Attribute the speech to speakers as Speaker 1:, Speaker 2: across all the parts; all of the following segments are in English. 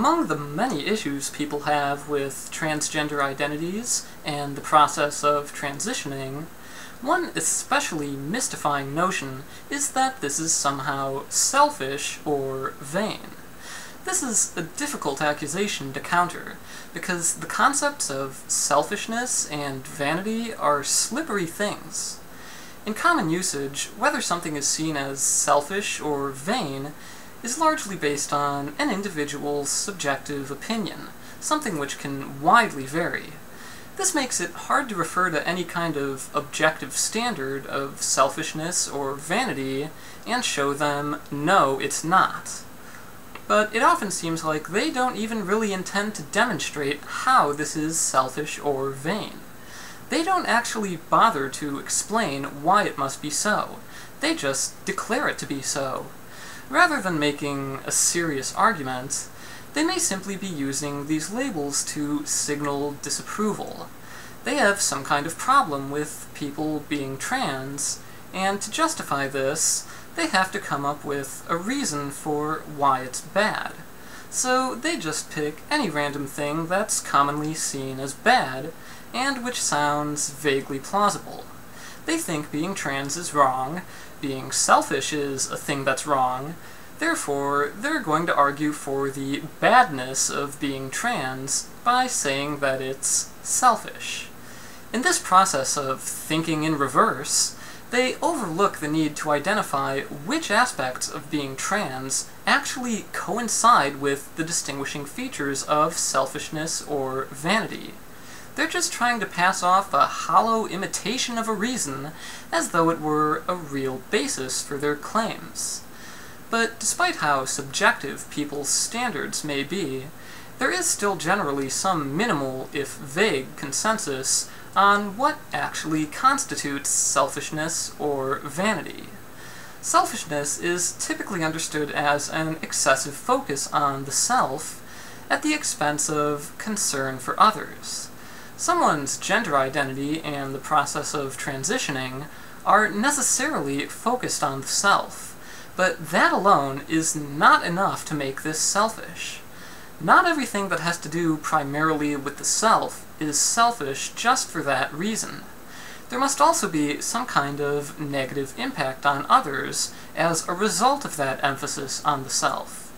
Speaker 1: Among the many issues people have with transgender identities and the process of transitioning, one especially mystifying notion is that this is somehow selfish or vain. This is a difficult accusation to counter, because the concepts of selfishness and vanity are slippery things. In common usage, whether something is seen as selfish or vain is largely based on an individual's subjective opinion, something which can widely vary. This makes it hard to refer to any kind of objective standard of selfishness or vanity and show them, no, it's not. But it often seems like they don't even really intend to demonstrate how this is selfish or vain. They don't actually bother to explain why it must be so. They just declare it to be so. Rather than making a serious argument, they may simply be using these labels to signal disapproval. They have some kind of problem with people being trans, and to justify this, they have to come up with a reason for why it's bad. So they just pick any random thing that's commonly seen as bad, and which sounds vaguely plausible. They think being trans is wrong, being selfish is a thing that's wrong, therefore they're going to argue for the badness of being trans by saying that it's selfish. In this process of thinking in reverse, they overlook the need to identify which aspects of being trans actually coincide with the distinguishing features of selfishness or vanity. They're just trying to pass off a hollow imitation of a reason as though it were a real basis for their claims. But despite how subjective people's standards may be, there is still generally some minimal, if vague, consensus on what actually constitutes selfishness or vanity. Selfishness is typically understood as an excessive focus on the self at the expense of concern for others. Someone's gender identity and the process of transitioning are necessarily focused on the self, but that alone is not enough to make this selfish. Not everything that has to do primarily with the self is selfish just for that reason. There must also be some kind of negative impact on others as a result of that emphasis on the self.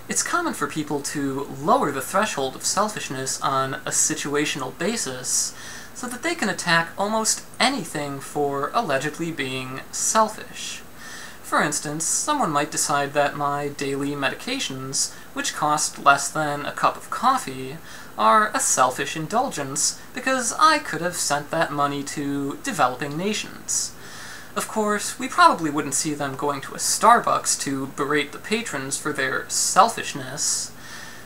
Speaker 1: It's common for people to lower the threshold of selfishness on a situational basis so that they can attack almost anything for allegedly being selfish. For instance, someone might decide that my daily medications, which cost less than a cup of coffee, are a selfish indulgence because I could have sent that money to developing nations. Of course, we probably wouldn't see them going to a Starbucks to berate the patrons for their selfishness.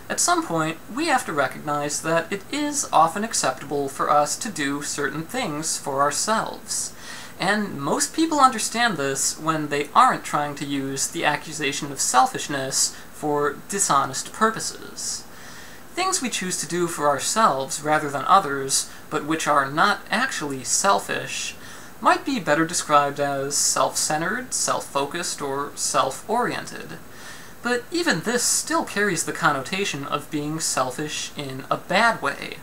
Speaker 1: At some point, we have to recognize that it is often acceptable for us to do certain things for ourselves. And most people understand this when they aren't trying to use the accusation of selfishness for dishonest purposes. Things we choose to do for ourselves rather than others, but which are not actually selfish, might be better described as self-centered, self-focused, or self-oriented. But even this still carries the connotation of being selfish in a bad way,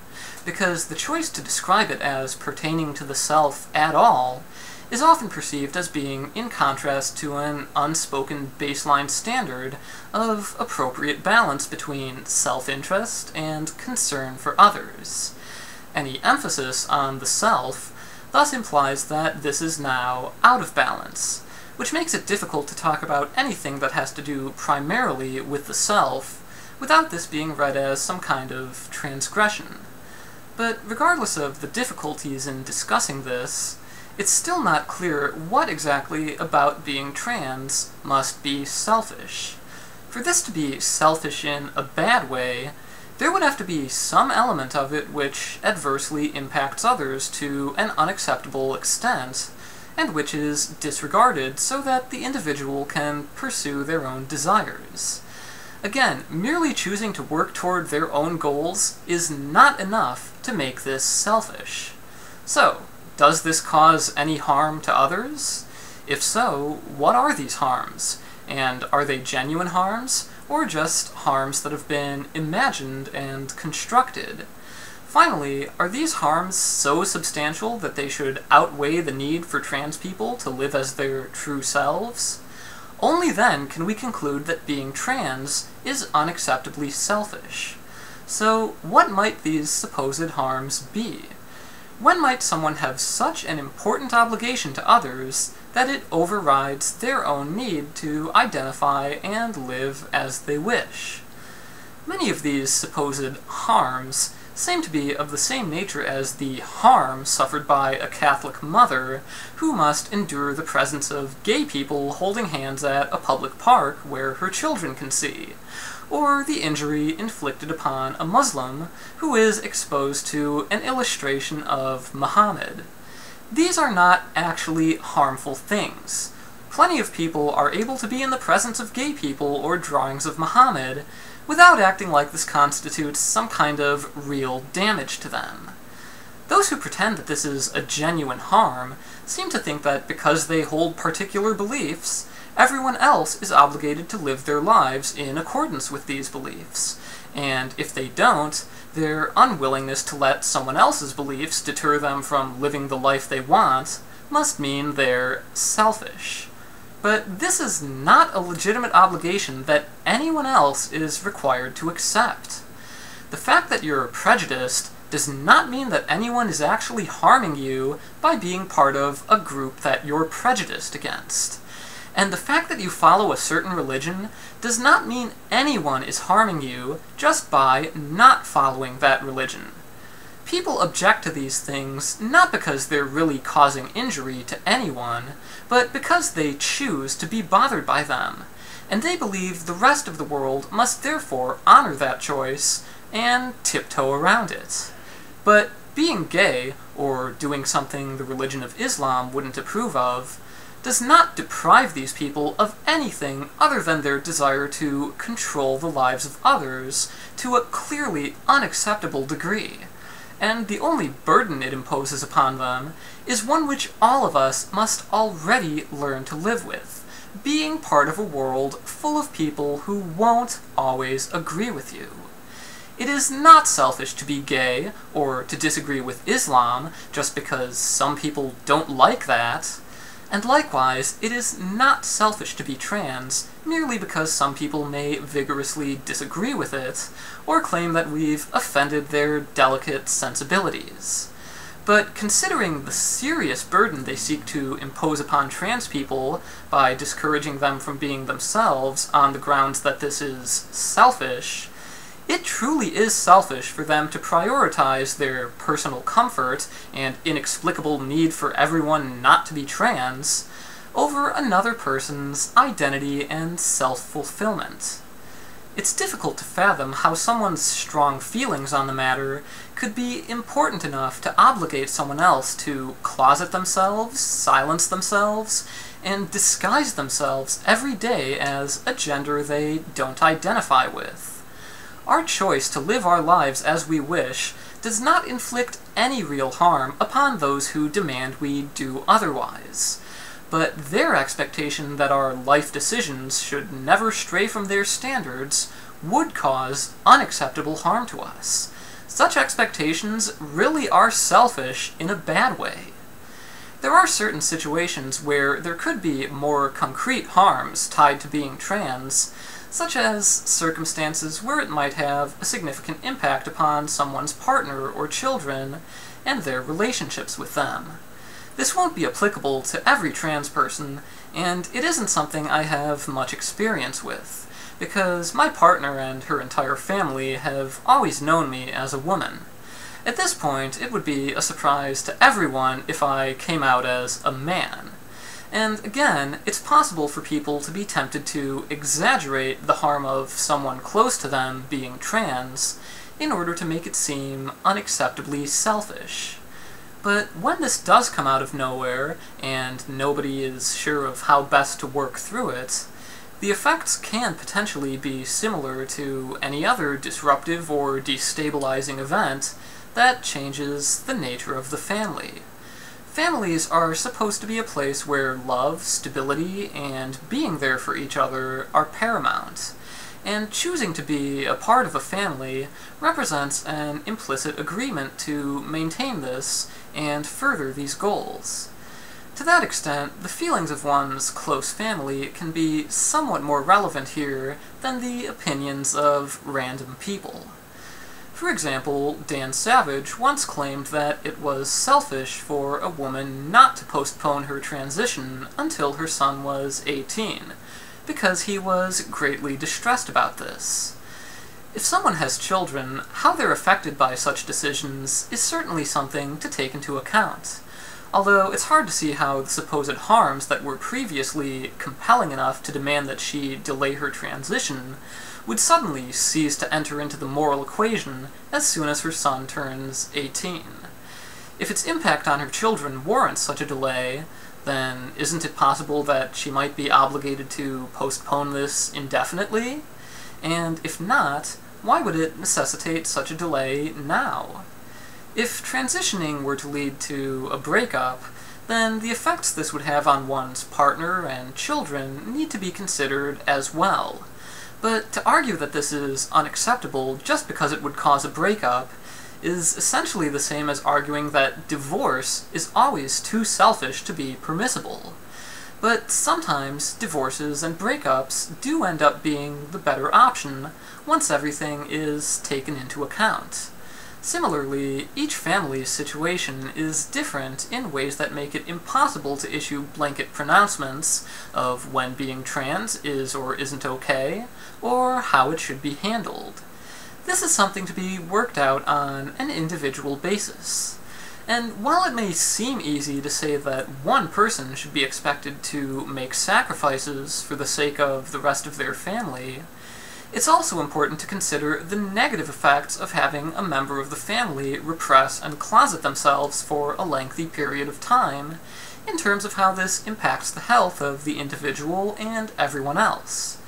Speaker 1: because the choice to describe it as pertaining to the self at all is often perceived as being in contrast to an unspoken baseline standard of appropriate balance between self-interest and concern for others. Any emphasis on the self thus implies that this is now out of balance, which makes it difficult to talk about anything that has to do primarily with the self without this being read as some kind of transgression. But regardless of the difficulties in discussing this, it's still not clear what exactly about being trans must be selfish. For this to be selfish in a bad way, there would have to be some element of it which adversely impacts others to an unacceptable extent, and which is disregarded so that the individual can pursue their own desires. Again, merely choosing to work toward their own goals is not enough to make this selfish. So, does this cause any harm to others? If so, what are these harms? And are they genuine harms? or just harms that have been imagined and constructed? Finally, are these harms so substantial that they should outweigh the need for trans people to live as their true selves? Only then can we conclude that being trans is unacceptably selfish. So, what might these supposed harms be? When might someone have such an important obligation to others that it overrides their own need to identify and live as they wish? Many of these supposed harms seem to be of the same nature as the harm suffered by a Catholic mother who must endure the presence of gay people holding hands at a public park where her children can see, or the injury inflicted upon a Muslim who is exposed to an illustration of Muhammad. These are not actually harmful things. Plenty of people are able to be in the presence of gay people or drawings of Muhammad without acting like this constitutes some kind of real damage to them. Those who pretend that this is a genuine harm seem to think that because they hold particular beliefs, everyone else is obligated to live their lives in accordance with these beliefs, and if they don't, their unwillingness to let someone else's beliefs deter them from living the life they want must mean they're selfish. But this is not a legitimate obligation that anyone else is required to accept. The fact that you're prejudiced does not mean that anyone is actually harming you by being part of a group that you're prejudiced against. And the fact that you follow a certain religion does not mean anyone is harming you just by not following that religion. People object to these things not because they're really causing injury to anyone, but because they choose to be bothered by them, and they believe the rest of the world must therefore honor that choice and tiptoe around it. But being gay, or doing something the religion of Islam wouldn't approve of, does not deprive these people of anything other than their desire to control the lives of others to a clearly unacceptable degree. And the only burden it imposes upon them is one which all of us must already learn to live with, being part of a world full of people who won't always agree with you. It is not selfish to be gay, or to disagree with Islam, just because some people don't like that. And likewise, it is not selfish to be trans, merely because some people may vigorously disagree with it, or claim that we've offended their delicate sensibilities. But considering the serious burden they seek to impose upon trans people by discouraging them from being themselves on the grounds that this is selfish, it truly is selfish for them to prioritize their personal comfort and inexplicable need for everyone not to be trans over another person's identity and self-fulfillment. It's difficult to fathom how someone's strong feelings on the matter could be important enough to obligate someone else to closet themselves, silence themselves, and disguise themselves every day as a gender they don't identify with. Our choice to live our lives as we wish does not inflict any real harm upon those who demand we do otherwise. But their expectation that our life decisions should never stray from their standards would cause unacceptable harm to us. Such expectations really are selfish in a bad way. There are certain situations where there could be more concrete harms tied to being trans, such as circumstances where it might have a significant impact upon someone's partner or children and their relationships with them. This won't be applicable to every trans person, and it isn't something I have much experience with, because my partner and her entire family have always known me as a woman. At this point, it would be a surprise to everyone if I came out as a man. And again, it's possible for people to be tempted to exaggerate the harm of someone close to them being trans in order to make it seem unacceptably selfish. But when this does come out of nowhere, and nobody is sure of how best to work through it, the effects can potentially be similar to any other disruptive or destabilizing event that changes the nature of the family. Families are supposed to be a place where love, stability, and being there for each other are paramount. and choosing to be a part of a family represents an implicit agreement to maintain this and further these goals. To that extent, the feelings of one's close family can be somewhat more relevant here than the opinions of random people. For example, Dan Savage once claimed that it was selfish for a woman not to postpone her transition until her son was 18, because he was greatly distressed about this. If someone has children, how they're affected by such decisions is certainly something to take into account, although it's hard to see how the supposed harms that were previously compelling enough to demand that she delay her transition would suddenly cease to enter into the moral equation as soon as her son turns 18. If its impact on her children warrants such a delay, then isn't it possible that she might be obligated to postpone this indefinitely? And if not, why would it necessitate such a delay now? If transitioning were to lead to a breakup, then the effects this would have on one's partner and children need to be considered as well. But to argue that this is unacceptable just because it would cause a breakup is essentially the same as arguing that divorce is always too selfish to be permissible. But sometimes divorces and breakups do end up being the better option once everything is taken into account. Similarly, each family's situation is different in ways that make it impossible to issue blanket pronouncements of when being trans is or isn't okay, or how it should be handled. This is something to be worked out on an individual basis. And while it may seem easy to say that one person should be expected to make sacrifices for the sake of the rest of their family, it's also important to consider the negative effects of having a member of the family repress and closet themselves for a lengthy period of time, in terms of how this impacts the health of the individual and everyone else.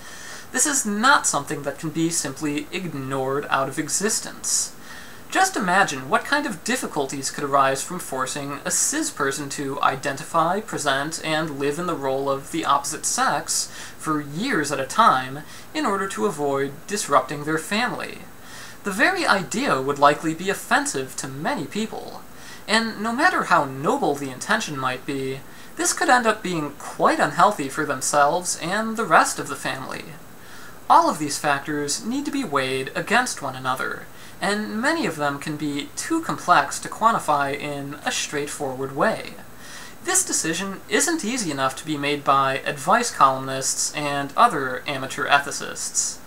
Speaker 1: This is not something that can be simply ignored out of existence. Just imagine what kind of difficulties could arise from forcing a cis person to identify, present, and live in the role of the opposite sex for years at a time in order to avoid disrupting their family. The very idea would likely be offensive to many people, and no matter how noble the intention might be, this could end up being quite unhealthy for themselves and the rest of the family. All of these factors need to be weighed against one another, and many of them can be too complex to quantify in a straightforward way. This decision isn't easy enough to be made by advice columnists and other amateur ethicists.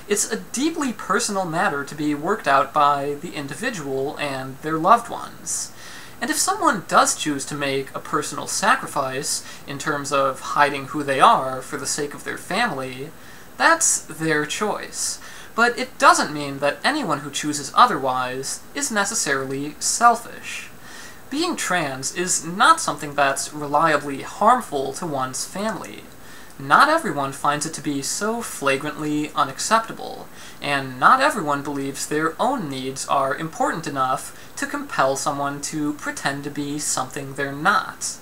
Speaker 1: It's a deeply personal matter to be worked out by the individual and their loved ones. And if someone does choose to make a personal sacrifice in terms of hiding who they are for the sake of their family, that's their choice. But it doesn't mean that anyone who chooses otherwise is necessarily selfish. Being trans is not something that's reliably harmful to one's family. Not everyone finds it to be so flagrantly unacceptable, and not everyone believes their own needs are important enough to compel someone to pretend to be something they're not.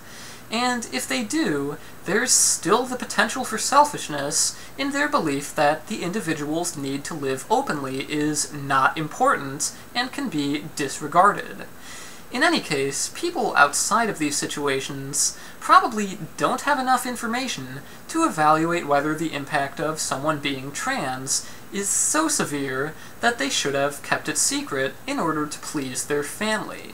Speaker 1: And if they do, there's still the potential for selfishness in their belief that the individual's need to live openly is not important and can be disregarded. In any case, people outside of these situations probably don't have enough information to evaluate whether the impact of someone being trans is so severe that they should have kept it secret in order to please their family.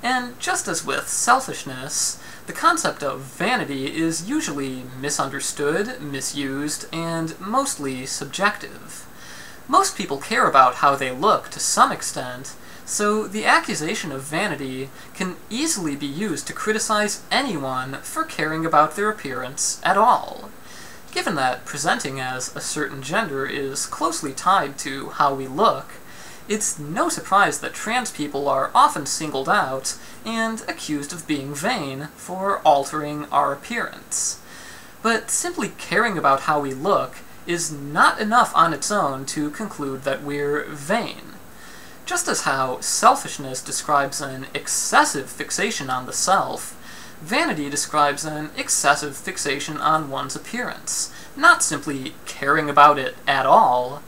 Speaker 1: And just as with selfishness, the concept of vanity is usually misunderstood, misused, and mostly subjective. Most people care about how they look to some extent, so the accusation of vanity can easily be used to criticize anyone for caring about their appearance at all. Given that presenting as a certain gender is closely tied to how we look, it's no surprise that trans people are often singled out and accused of being vain for altering our appearance. But simply caring about how we look is not enough on its own to conclude that we're vain. Just as how selfishness describes an excessive fixation on the self, Vanity describes an excessive fixation on one's appearance, not simply caring about it at all.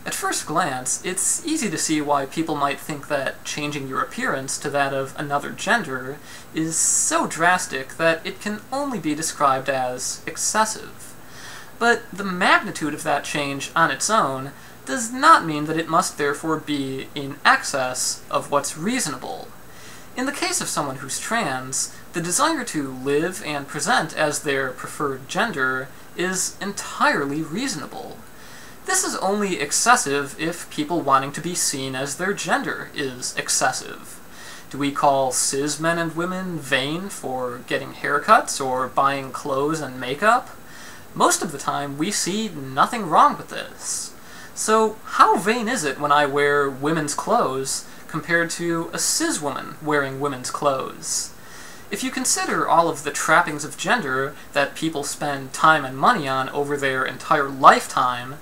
Speaker 1: At first glance, it's easy to see why people might think that changing your appearance to that of another gender is so drastic that it can only be described as excessive. But the magnitude of that change on its own does not mean that it must therefore be in excess of what's reasonable. In the case of someone who's trans, the desire to live and present as their preferred gender is entirely reasonable. This is only excessive if people wanting to be seen as their gender is excessive. Do we call cis men and women vain for getting haircuts or buying clothes and makeup? Most of the time we see nothing wrong with this. So how vain is it when I wear women's clothes compared to a cis woman wearing women's clothes? If you consider all of the trappings of gender that people spend time and money on over their entire lifetime,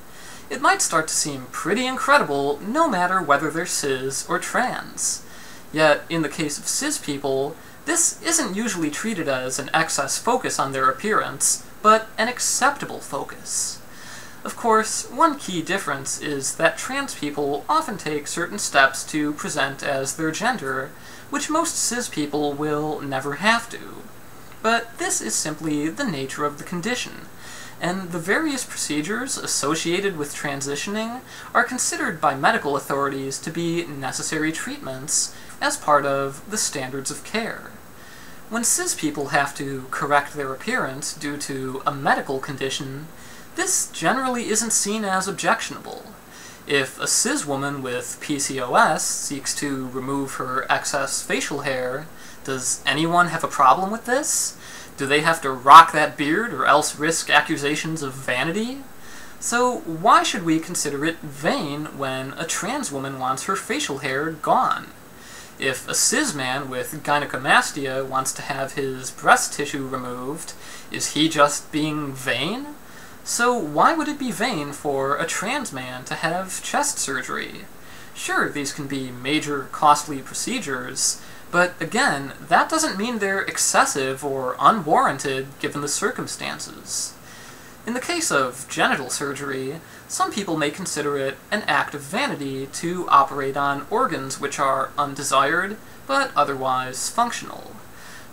Speaker 1: it might start to seem pretty incredible no matter whether they're cis or trans. Yet, in the case of cis people, this isn't usually treated as an excess focus on their appearance, but an acceptable focus. Of course, one key difference is that trans people often take certain steps to present as their gender, which most cis people will never have to. But this is simply the nature of the condition, and the various procedures associated with transitioning are considered by medical authorities to be necessary treatments as part of the standards of care. When cis people have to correct their appearance due to a medical condition, this generally isn't seen as objectionable. If a cis woman with PCOS seeks to remove her excess facial hair, does anyone have a problem with this? Do they have to rock that beard or else risk accusations of vanity? So why should we consider it vain when a trans woman wants her facial hair gone? If a cis man with gynecomastia wants to have his breast tissue removed, is he just being vain? So why would it be vain for a trans man to have chest surgery? Sure, these can be major, costly procedures, but again, that doesn't mean they're excessive or unwarranted given the circumstances. In the case of genital surgery, some people may consider it an act of vanity to operate on organs which are undesired, but otherwise functional.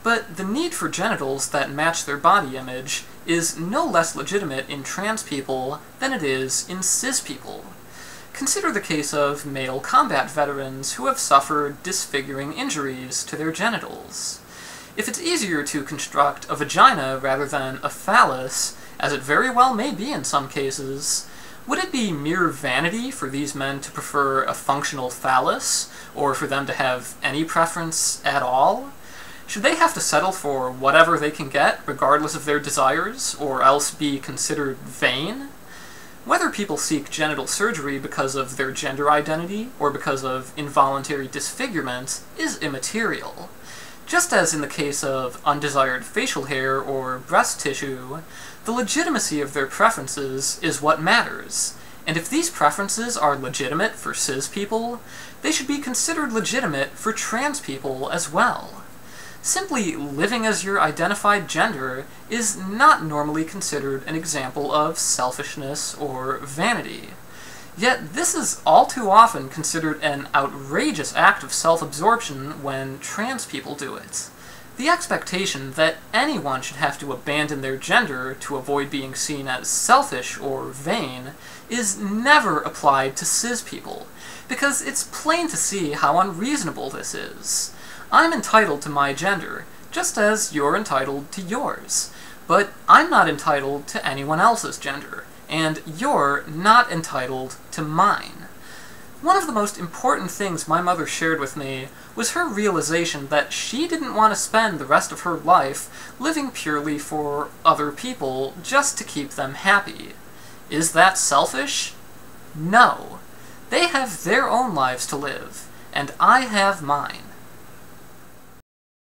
Speaker 1: But the need for genitals that match their body image is no less legitimate in trans people than it is in cis people. Consider the case of male combat veterans who have suffered disfiguring injuries to their genitals. If it's easier to construct a vagina rather than a phallus, as it very well may be in some cases, would it be mere vanity for these men to prefer a functional phallus, or for them to have any preference at all? Should they have to settle for whatever they can get, regardless of their desires, or else be considered vain? Whether people seek genital surgery because of their gender identity, or because of involuntary disfigurement, is immaterial. Just as in the case of undesired facial hair or breast tissue, the legitimacy of their preferences is what matters, and if these preferences are legitimate for cis people, they should be considered legitimate for trans people as well. Simply living as your identified gender is not normally considered an example of selfishness or vanity. Yet this is all too often considered an outrageous act of self-absorption when trans people do it. The expectation that anyone should have to abandon their gender to avoid being seen as selfish or vain is never applied to cis people, because it's plain to see how unreasonable this is. I'm entitled to my gender, just as you're entitled to yours, but I'm not entitled to anyone else's gender, and you're not entitled to mine. One of the most important things my mother shared with me was her realization that she didn't want to spend the rest of her life living purely for other people just to keep them happy. Is that selfish? No. They have their own lives to live, and I have mine.